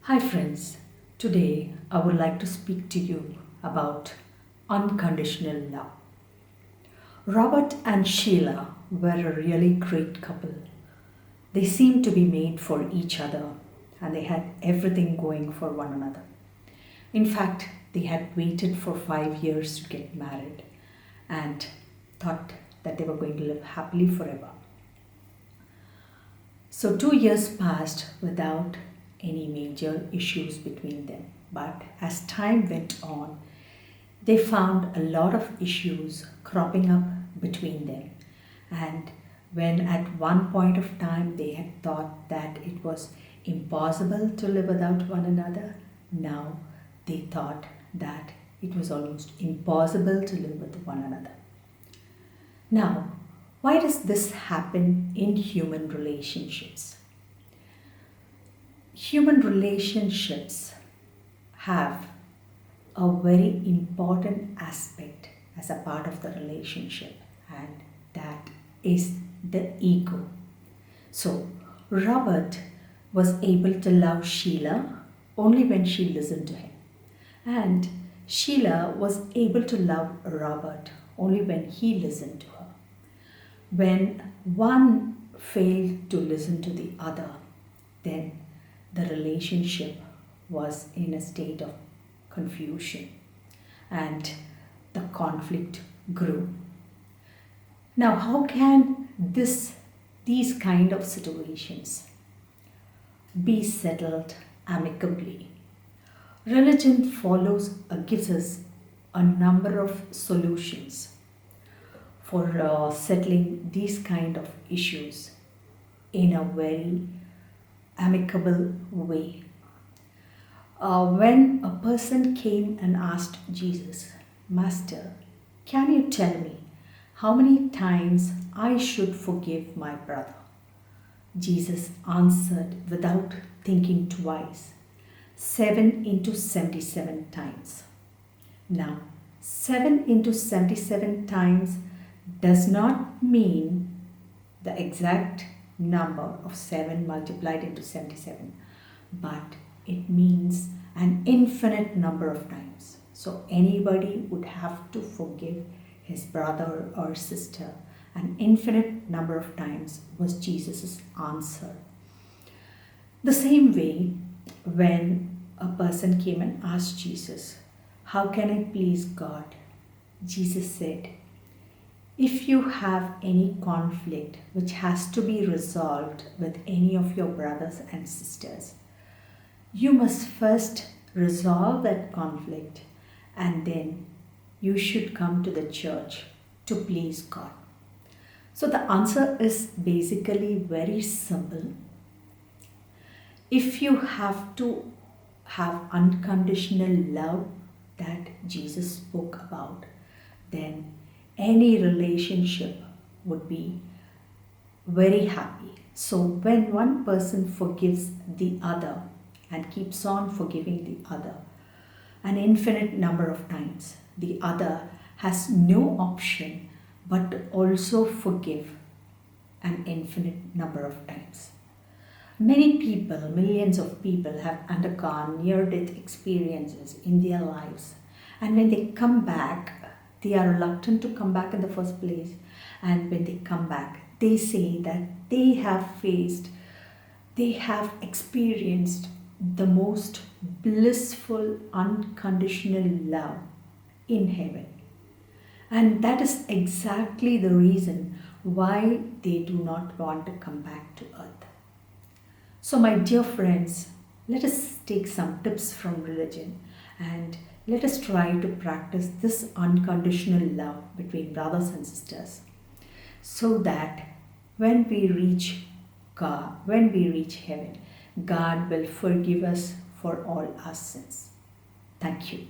Hi friends, today I would like to speak to you about unconditional love. Robert and Sheila were a really great couple. They seemed to be made for each other and they had everything going for one another. In fact, they had waited for 5 years to get married and thought that they were going to live happily forever. So 2 years passed without any major issues between them. But as time went on, they found a lot of issues cropping up between them. And when at one point of time they had thought that it was impossible to live without one another, now they thought that it was almost impossible to live with one another. Now, why does this happen in human relationships? Human relationships have a very important aspect as a part of the relationship, and that is the ego. So, Robert was able to love Sheila only when she listened to him, and Sheila was able to love Robert only when he listened to her. When one failed to listen to the other, then the relationship was in a state of confusion and the conflict grew. Now, how can these kind of situations be settled amicably? Religion gives us a number of solutions for settling these kind of issues in a very amicable way. When a person came and asked Jesus, Master, can you tell me how many times I should forgive my brother? Jesus answered without thinking twice, 7 into 77 times. Now, 7 into 77 times does not mean the exact number of 7 multiplied into 77, but it means an infinite number of times. So anybody would have to forgive his brother or sister an infinite number of times was Jesus' answer. The same way, when a person came and asked Jesus, how can I please God? Jesus said, if you have any conflict which has to be resolved with any of your brothers and sisters, you must first resolve that conflict and then you should come to the church to please God. So the answer is basically very simple. If you have to have unconditional love that Jesus spoke about, then any relationship would be very happy. So when one person forgives the other and keeps on forgiving the other an infinite number of times, the other has no option but to also forgive an infinite number of times. Many people, millions of people have undergone near-death experiences in their lives, and when they come back, they are reluctant to come back in the first place, and when they come back, they say that they have experienced the most blissful, unconditional love in heaven. And that is exactly the reason why they do not want to come back to earth. So, my dear friends, let us take some tips from religion and let us try to practice this unconditional love between brothers and sisters so that when we reach God, when we reach heaven, God will forgive us for all our sins. Thank you.